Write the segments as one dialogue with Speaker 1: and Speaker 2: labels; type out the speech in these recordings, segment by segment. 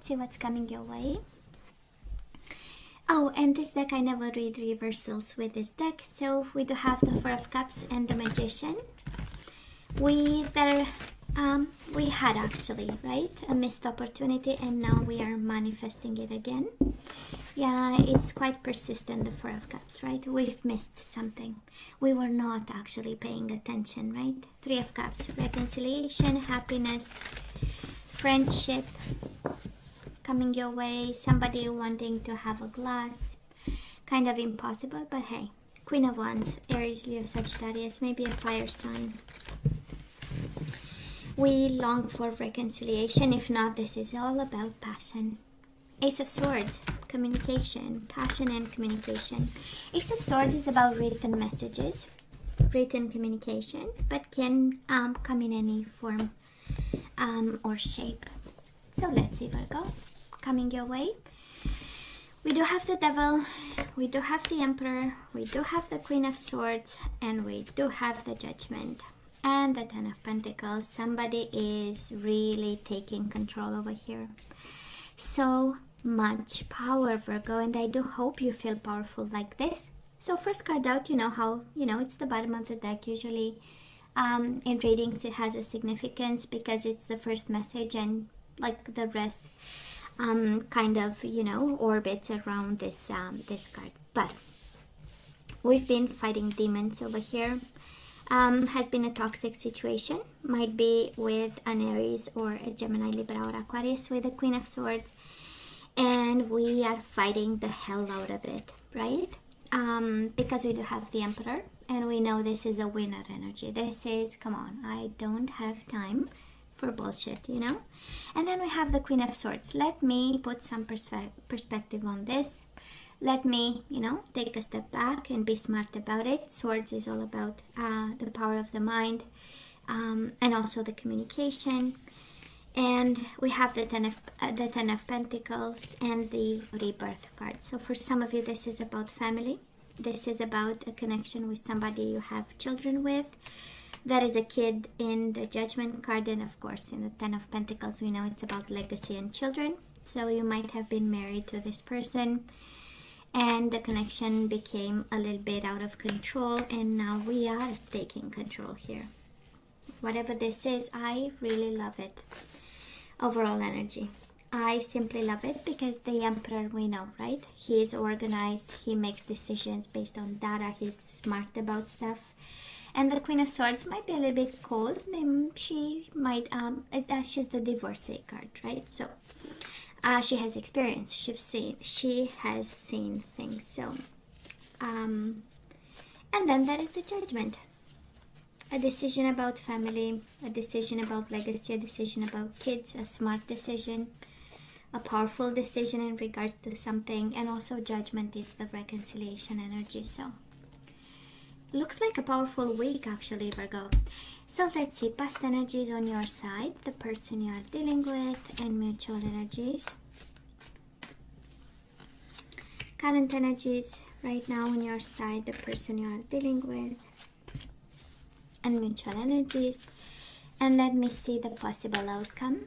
Speaker 1: let's see what's coming your way. Oh, and this deck, I never read reversals with this deck. So we do have the Four of Cups and the Magician. We had actually, right, a missed opportunity, and now we are manifesting it again. Yeah, it's quite persistent, the Four of Cups, right? We've missed something. We were not actually paying attention, right? Three of Cups, reconciliation, happiness, friendship coming your way, somebody wanting to have a glass. Kind of impossible, but hey. Queen of Wands, Aries, Leo, Sagittarius, maybe a fire sign. We long for reconciliation. If not, this is all about passion. Ace of Swords, communication, passion and communication. Ace of Swords is about written messages, written communication, but can come in any form or shape. So let's see, Virgo, coming your way. We do have the Devil, we do have the Emperor, we do have the Queen of Swords, and we do have the Judgment and the Ten of Pentacles. Somebody is really taking control over here. So much power, Virgo, and I do hope you feel powerful like this. So first card out, you know how, it's the bottom of the deck. Usually in readings it has a significance because it's the first message, and like the rest kind of, orbits around this this card. But we've been fighting demons over here. Has been a toxic situation, might be with an Aries or a Gemini, Libra, or Aquarius with the Queen of Swords, and we are fighting the hell out of it, right? Because we do have the Emperor, and we know this is a winner energy. This is, come on, I don't have time for bullshit, And then we have the Queen of Swords. Let me put some perspective on this. Let me, take a step back and be smart about it. Swords is all about the power of the mind, and also the communication. And we have the Ten of Pentacles and the Rebirth card. So for some of you, this is about family. This is about a connection with somebody you have children with. That is a kid in the Judgment card, and of course in the Ten of Pentacles we know it's about legacy and children. So you might have been married to this person and the connection became a little bit out of control, and now we are taking control here. Whatever this is, I really love it. Overall energy, I simply love it because the Emperor, we know, right? He is organized, he makes decisions based on data, he's smart about stuff. And the Queen of Swords might be a little bit cold. She might, she's the divorcee card, right? So she has experience. She has seen things. So, and then there is the Judgment. A decision about family, a decision about legacy, a decision about kids, a smart decision, a powerful decision in regards to something, and also Judgment is the reconciliation energy. So looks like a powerful week actually, Virgo. So let's see, past energies on your side, the person you are dealing with, and mutual energies. Current energies right now on your side, the person you are dealing with, and mutual energies. And let me see the possible outcome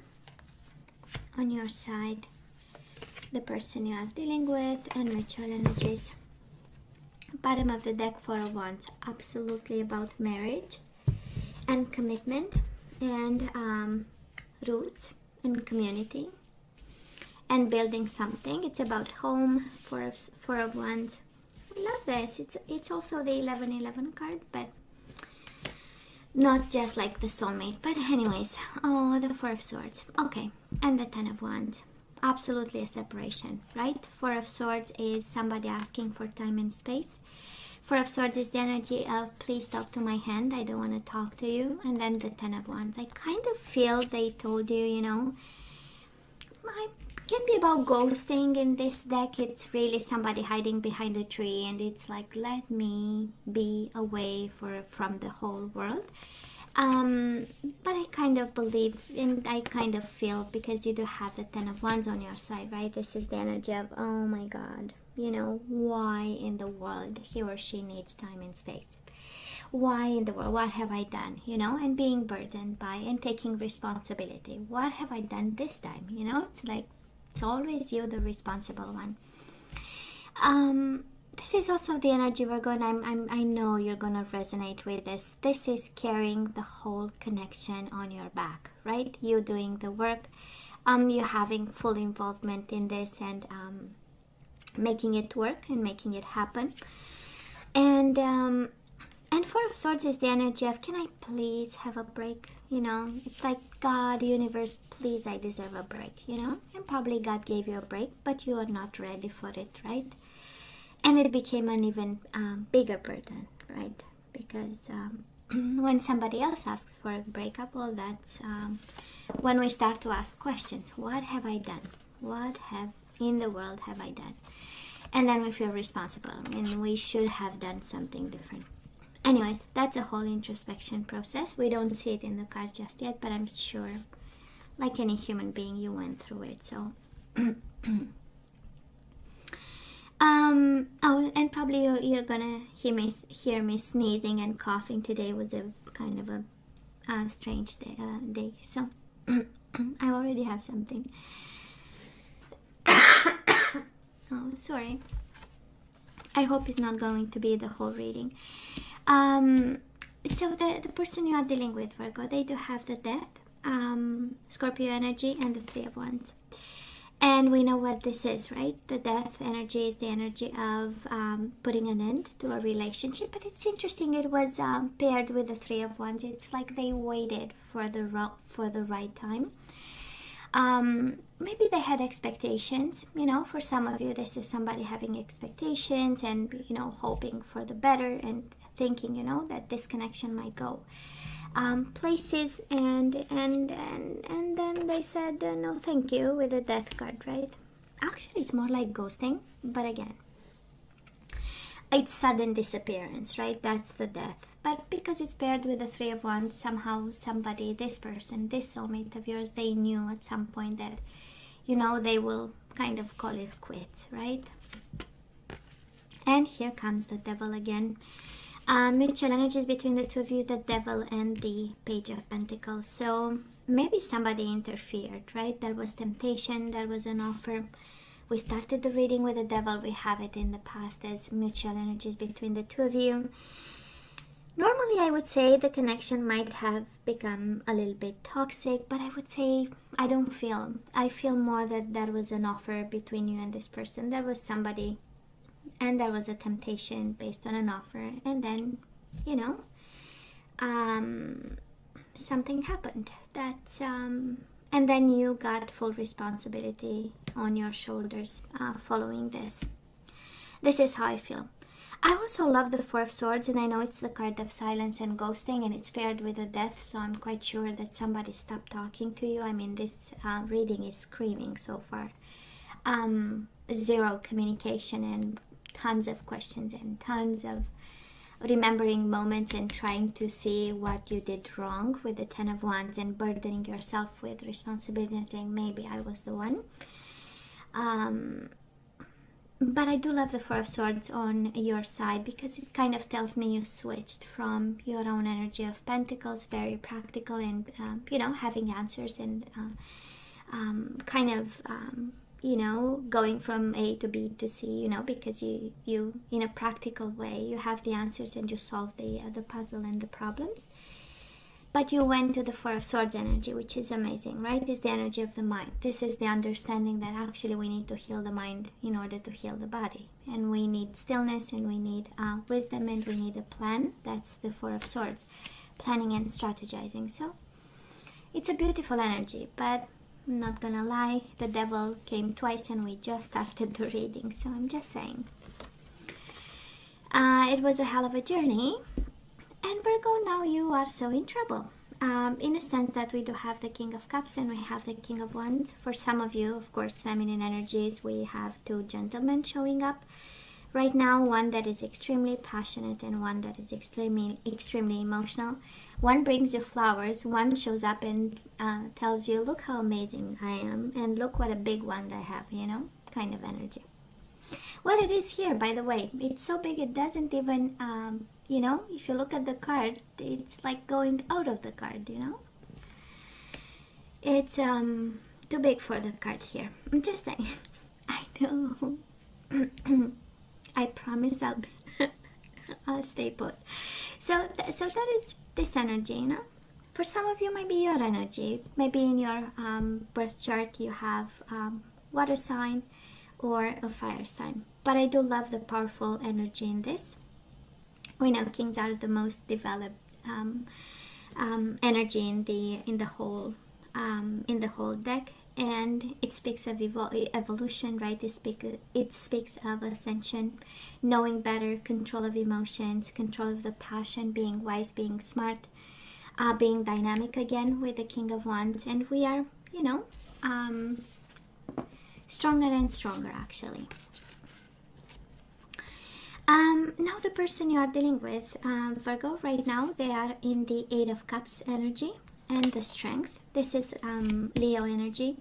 Speaker 1: on your side, the person you are dealing with, and mutual energies. Bottom of the deck, Four of Wands, absolutely about marriage and commitment and roots and community and building something. It's about home. Four of Wands. We love this. It's also the 11-11 card, but not just like the soulmate. But anyways, oh, the Four of Swords. Okay, and the Ten of Wands. Absolutely a separation, right? Four of Swords is somebody asking for time and space. Four of Swords is the energy of please talk to my hand, I don't want to talk to you. And then the Ten of Wands, I kind of feel they told you, I can be about ghosting in this deck. It's really somebody hiding behind a tree, and it's like, let me be away from the whole world. But I kind of believe, and I kind of feel, because you do have the Ten of Wands on your side, right? This is the energy of, oh my God, why in the world he or she needs time and space? Why in the world? What have I done? And being burdened by and taking responsibility. What have I done this time? It's like, It's always you, the responsible one. This is also the energy, Virgo, and I know you're gonna resonate with this. This is carrying the whole connection on your back, right? You doing the work, you having full involvement in this, and making it work and making it happen. And Four of Swords is the energy of, can I please have a break? You know, it's like, God, universe, please, I deserve a break, you know? And probably God gave you a break, but you are not ready for it, right? And it became an even bigger burden, right? Because when somebody else asks for a breakup, well, that's when we start to ask questions. What have I done? What in the world have I done? And then we feel responsible, and we should have done something different. Anyways, that's a whole introspection process. We don't see it in the cards just yet, but I'm sure, like any human being, you went through it. So, oh, and probably you're gonna hear me sneezing and coughing. Today was a kind of a strange day. So, I already have something. Oh, sorry. I hope it's not going to be the whole reading. So the person you are dealing with, Virgo, they do have the Death, Scorpio energy, and the Three of Wands. And we know what this is, right? The Death energy is the energy of putting an end to a relationship. But it's interesting, it was paired with the Three of Wands. It's like they waited for the right time. Maybe they had expectations, you know. For some of you, this is somebody having expectations and, you know, hoping for the better and thinking, you know, that this connection might go places, and then they said no thank you with the Death card, right? Actually, it's more like ghosting, but again, it's sudden disappearance, right? That's the Death. But because it's paired with the Three of Wands, somehow somebody, this person, this soulmate of yours, they knew at some point that, you know, they will kind of call it quits, right? And here comes the Devil again. Mutual energies between the two of you, the Devil and the Page of Pentacles. So maybe somebody interfered, right? There was temptation, there was an offer. We started the reading with the Devil. We have it in the past as mutual energies between the two of you. Normally, I would say the connection might have become a little bit toxic, but I would say I feel more that there was an offer between you and this person. There was somebody, and there was a temptation based on an offer, and then, you know, something happened. That's and then you got full responsibility on your shoulders following this. This is how I feel. I also love the Four of Swords, and I know it's the card of silence and ghosting, and it's paired with the Death, so I'm quite sure that somebody stopped talking to you. I mean, this reading is screaming so far. Zero communication and tons of questions and tons of remembering moments and trying to see what you did wrong with the Ten of Wands and burdening yourself with responsibility and saying, maybe I was the one. But I do love the Four of Swords on your side, because it kind of tells me you switched from your own energy of Pentacles, very practical and, you know, having answers and kind of, you know, going from A to B to C, you know, because you in a practical way, you have the answers and you solve the puzzle and the problems. But you went to the Four of Swords energy, which is amazing, right? It's the energy of the mind. This is the understanding that actually we need to heal the mind in order to heal the body. And we need stillness, and we need wisdom, and we need a plan. That's the Four of Swords, planning and strategizing. So it's a beautiful energy, but I'm not gonna lie, the Devil came twice and we just started the reading. So I'm just saying. It was a hell of a journey. And Virgo, now you are so in trouble. In a sense that we do have the King of Cups and we have the King of Wands. For some of you, of course, feminine energies, we have two gentlemen showing up. Right now, one that is extremely passionate and one that is extremely emotional. One brings you flowers, one shows up and tells you, look how amazing I am, and look what a big wand I have, you know, kind of energy. Well, it is here, by the way. It's so big it doesn't even, you know, if you look at the card, it's like going out of the card, you know. It's two too big for the card here. I'm just saying. I know. I promise I'll stay put. So that is this energy, you know. For some of you, maybe your energy. Maybe in your birth chart you have water sign or a fire sign. But I do love the powerful energy in this. We know kings are the most developed energy in the whole deck, and it speaks of evolution, right? It speaks of ascension, knowing better, control of emotions, control of the passion, being wise, being smart, being dynamic again with the King of Wands, and we are, you know, stronger and stronger actually. Now the person you are dealing with, Virgo, right now they are in the Eight of Cups energy and the Strength. This is Leo energy.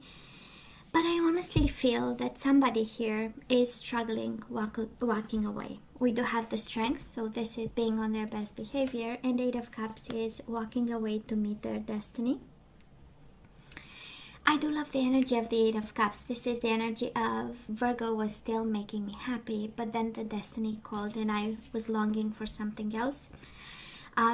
Speaker 1: But I honestly feel that somebody here is struggling walking away. We do have the Strength, so this is being on their best behavior, and Eight of Cups is walking away to meet their destiny. I do love the energy of the Eight of Cups. This is the energy of Virgo was still making me happy, but then the destiny called and I was longing for something else.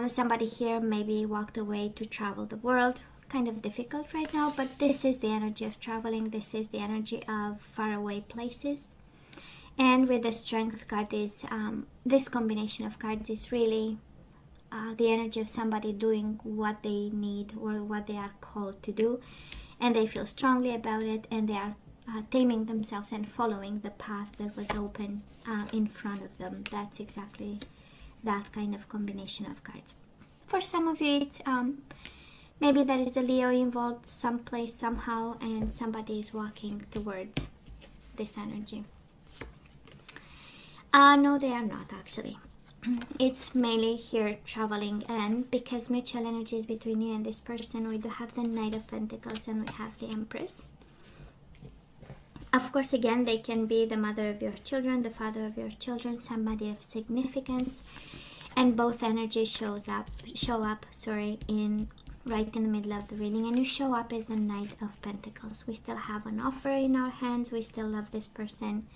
Speaker 1: Somebody here maybe walked away to travel the world. Kind of difficult right now, but this is the energy of traveling. This is the energy of faraway places. And with the Strength card is, this combination of cards is really the energy of somebody doing what they need or what they are called to do. And they feel strongly about it, and they are taming themselves and following the path that was open in front of them. That's exactly that kind of combination of cards. For some of you, it's maybe there is a Leo involved someplace, somehow, and somebody is walking towards this energy. No, they are not actually. It's mainly here traveling, and because mutual energy is between you and this person, we do have the Knight of Pentacles and we have the Empress. Of course, again, they can be the mother of your children, the father of your children, somebody of significance, and both energies show up in right in the middle of the reading, and you show up as the Knight of Pentacles. We still have an offer in our hands. We still love this person.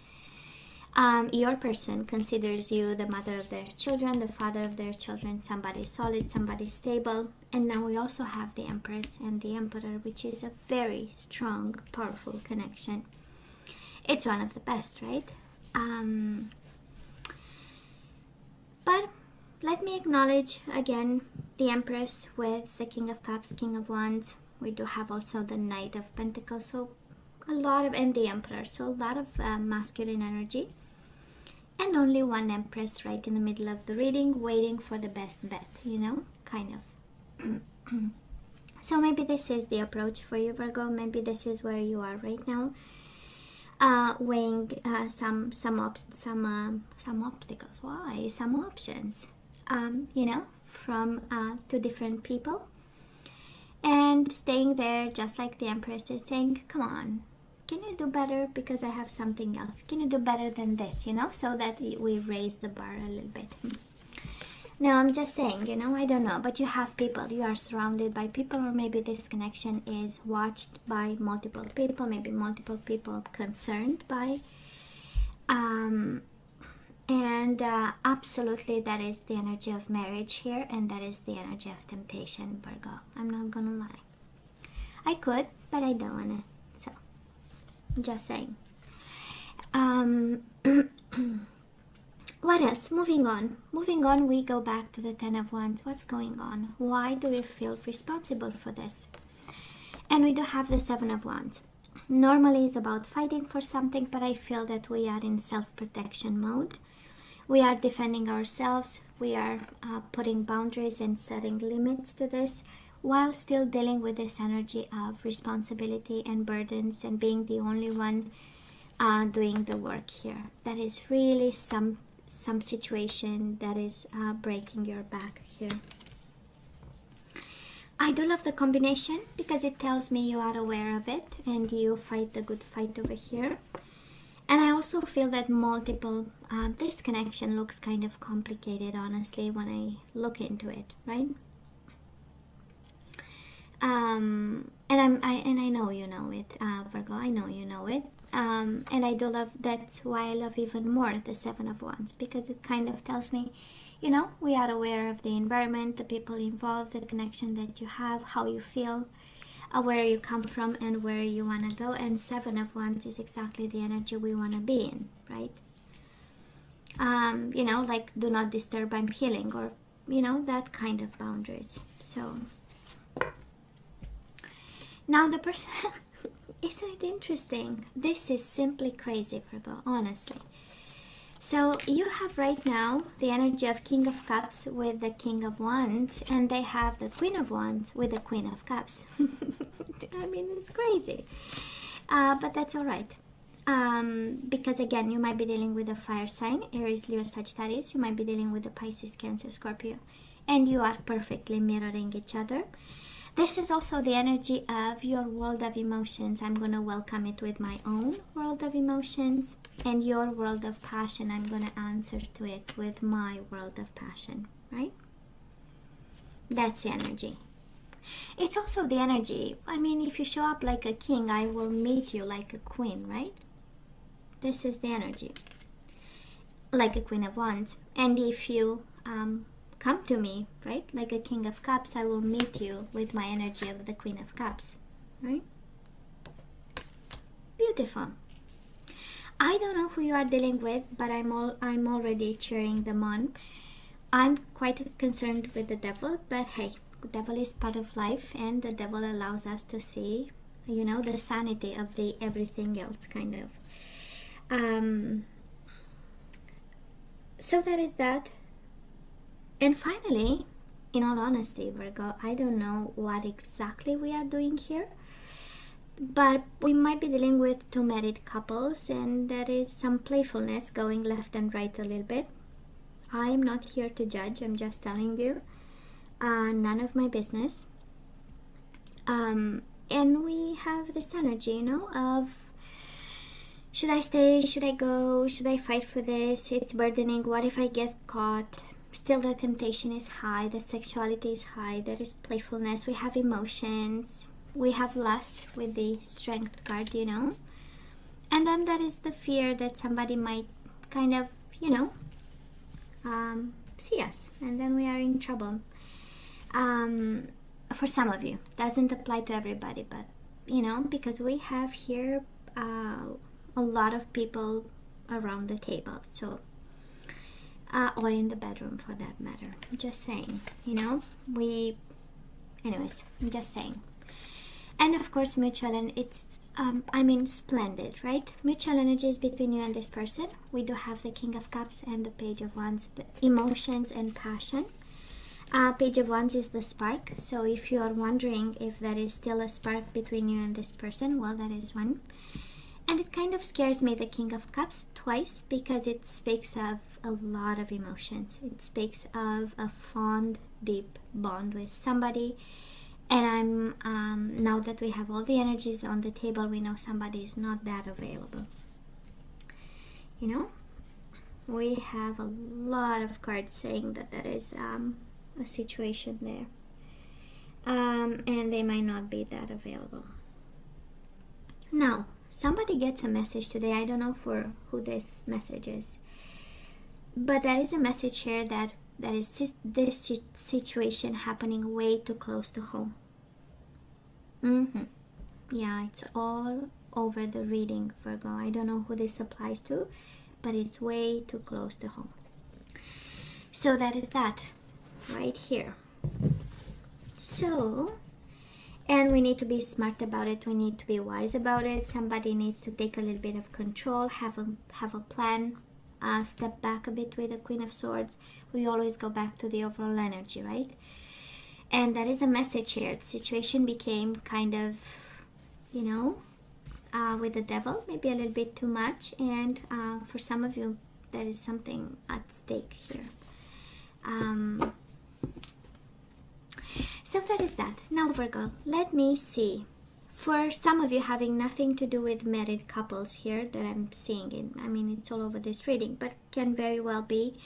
Speaker 1: Your person considers you the mother of their children, the father of their children, somebody solid, somebody stable. And now we also have the Empress and the Emperor, which is a very strong, powerful connection. It's one of the best, right? But let me acknowledge again the Empress with the King of Cups, King of Wands. We do have also the Knight of Pentacles, so a lot of, and the Emperor, so a lot of masculine energy. And only one Empress right in the middle of the reading, waiting for the best bet, you know, kind of. So maybe this is the approach for you, Virgo. Maybe this is where you are right now, weighing some obstacles. Why? Some options, you know, from two different people, and staying there just like the Empress is saying, come on, can you do better, because I have something else. Can you do better than this, you know, so that we raise the bar a little bit. No, I'm just saying, you know, I don't know, but you have people, you are surrounded by people, or maybe this connection is watched by multiple people, maybe multiple people concerned by, and absolutely that is the energy of marriage here, and that is the energy of temptation, Virgo. I'm not gonna lie. I could, but I don't wanna, so just saying. What else? Moving on, we go back to the Ten of Wands. What's going on? Why do we feel responsible for this? And we do have the Seven of Wands. Normally it's about fighting for something, but I feel that we are in self-protection mode. We are defending ourselves. We are putting boundaries and setting limits to this, while still dealing with this energy of responsibility and burdens, and being the only one doing the work here. That is really some situation that is breaking your back here. I do love the combination because it tells me you are aware of it and you fight the good fight over here. And I also feel that multiple, this connection looks kind of complicated, honestly, when I look into it, right? And I know you know it, Virgo. I know you know it. And I do love, that's why I love even more the Seven of Wands, because it kind of tells me, you know, we are aware of the environment, the people involved, the connection that you have, how you feel, where you come from, and where you want to go. And Seven of Wands is exactly the energy we want to be in, right? You know, like, do not disturb, I'm healing, or, you know, that kind of boundaries. So now the person, isn't it interesting? This is simply crazy, Virgo, honestly. So you have right now the energy of King of Cups with the King of Wands, and they have the Queen of Wands with the Queen of Cups. I mean, it's crazy. But that's all right. Because again, you might be dealing with a fire sign, Aries, Leo, Sagittarius. You might be dealing with a Pisces, Cancer, Scorpio. And you are perfectly mirroring each other. This is also the energy of your world of emotions. I'm going to welcome it with my own world of emotions. And your world of passion, I'm going to answer to it with my world of passion, right? That's the energy. It's also the energy, I mean, if you show up like a king, I will meet you like a queen, right? This is the energy. Like a Queen of Wands. And if you come to me, right, like a King of Cups, I will meet you with my energy of the Queen of Cups, right? Beautiful. I don't know who you are dealing with, but I'm already cheering them on. I'm quite concerned with the devil, but hey, the devil is part of life, and the devil allows us to see, you know, the sanity of the everything else, kind of. So that is that. And finally, in all honesty, Virgo, I don't know what exactly we are doing here, but we might be dealing with two married couples, and there is some playfulness going left and right a little bit. I'm not here to judge, I'm just telling you. None of my business. And we have this energy, you know, of should I stay, should I go, should I fight for this? It's burdening. What if I get caught? Still the temptation is high, the sexuality is high, there is playfulness, we have emotions, we have lust with the Strength card, you know. And then there is the fear that somebody might kind of, you know, see us, and then we are in trouble. For some of you, doesn't apply to everybody, but you know, because we have here a lot of people around the table, so or in the bedroom for that matter. I'm just saying, you know, anyways, I'm just saying. And of course, mutual, and it's I mean, splendid, right? Mutual energies between you and this person. We do have the King of Cups and the Page of Wands, the emotions and passion. Page of Wands is the spark, so if you are wondering if there is still a spark between you and this person, well, that is one. And it kind of scares me, the King of Cups, twice, because it speaks of a lot of emotions. It speaks of a fond, deep bond with somebody. And I'm now that we have all the energies on the table, we know somebody is not that available. You know, we have a lot of cards saying that there is a situation there, and they might not be that available. Now, somebody gets a message today. I don't know for who this message is, but there is a message here that there is this situation happening way too close to home. Yeah, it's all over the reading, Virgo. I don't know who this applies to, but it's way too close to home. So that is that right here. So, and we need to be smart about it. We need to be wise about it. Somebody needs to take a little bit of control, have a plan, step back a bit with the Queen of Swords. We always go back to the overall energy, right? And that is a message here. The situation became kind of, you know, with the devil, maybe a little bit too much. And for some of you, there is something at stake here. So that is that. Now, Virgo, let me see. For some of you having nothing to do with married couples here that I'm seeing in, I mean, it's all over this reading, but can very well be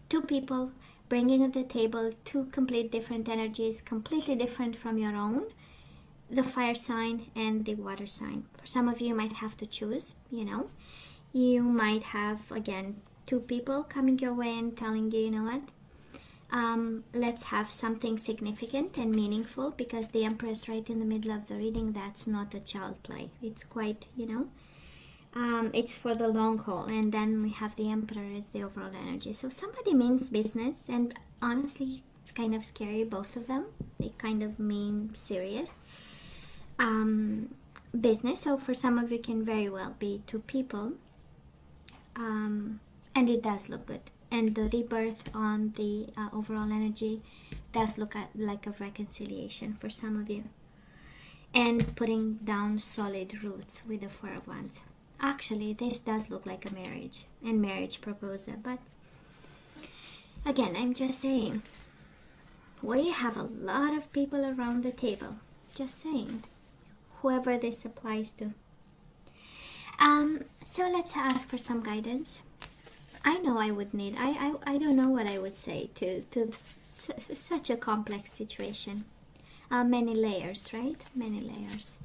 Speaker 1: two people bringing at the table two complete different energies, completely different from your own, the fire sign and the water sign. For some of you might have to choose, you know. You might have, again, two people coming your way and telling you, you know what, let's have something significant and meaningful, because the Empress right in the middle of the reading, that's not a child play. It's quite, you know, it's for the long haul. And then we have the Emperor as the overall energy. So somebody means business, and honestly, it's kind of scary, both of them. They kind of mean serious business. So for some of you, can very well be two people, and it does look good. And the rebirth on the overall energy does look like a reconciliation for some of you, and putting down solid roots with the Four of Wands. Actually, this does look like a marriage and marriage proposal, but again, I'm just saying, we have a lot of people around the table. Just saying, whoever this applies to. So let's ask for some guidance. I know I would need, I don't know what I would say to such a complex situation. Many layers, right? Many layers.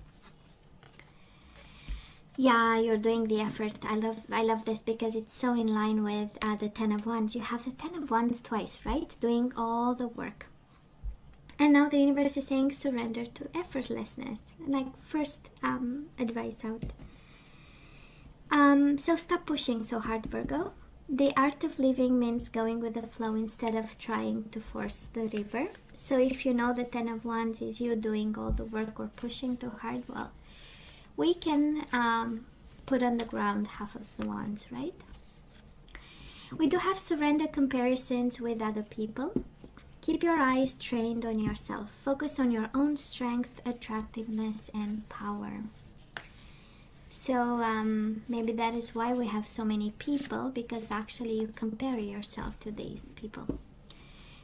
Speaker 1: Yeah, you're doing the effort. I love this, because it's so in line with the Ten of Wands. You have the Ten of Wands twice, right? Doing all the work. And now the universe is saying surrender to effortlessness. Like first advice out. So stop pushing so hard, Virgo. The art of living means going with the flow instead of trying to force the river. So if you know the Ten of Wands is you doing all the work or pushing too hard, well, we can put on the ground half of the wands, right? We do have surrender comparisons with other people. Keep your eyes trained on yourself. Focus on your own strength, attractiveness, and power. So maybe that is why we have so many people, because actually you compare yourself to these people.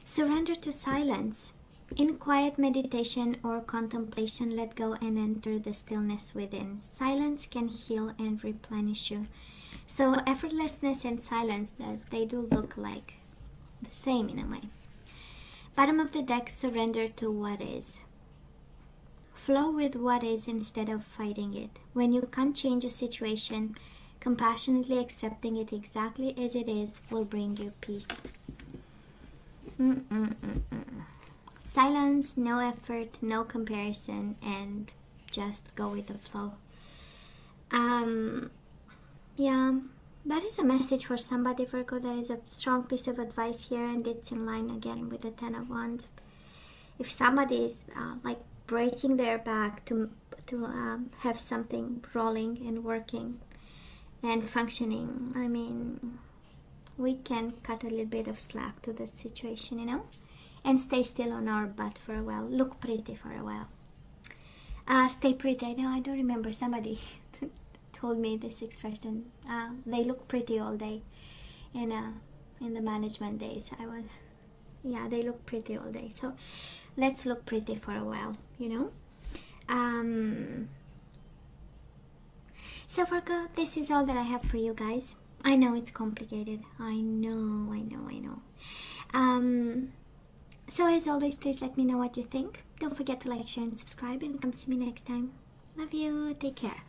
Speaker 1: Surrender to silence. In quiet meditation or contemplation, let go and enter the stillness within. Silence can heal and replenish you. So effortlessness and silence, that they do look like the same in a way. Bottom of the deck, surrender to what is. Flow with what is instead of fighting it. When you can't change a situation, compassionately accepting it exactly as it is will bring you peace. Silence, no effort, no comparison, and just go with the flow. Yeah, that is a message for somebody, Virgo. That is a strong piece of advice here, and it's in line again with the Ten of Wands. If somebody is like breaking their back to have something rolling and working and functioning, I mean, we can cut a little bit of slack to the situation, you know, and stay still on our butt for a while. Look pretty for a while. Stay pretty. No, I don't remember. Somebody told me this expression. They look pretty all day. In the management days, they look pretty all day. So let's look pretty for a while, you know. So Virgo, this is all that I have for you guys. I know it's complicated. I know. So as always, please let me know what you think. Don't forget to like, share, and subscribe, and come see me next time. Love you. Take care.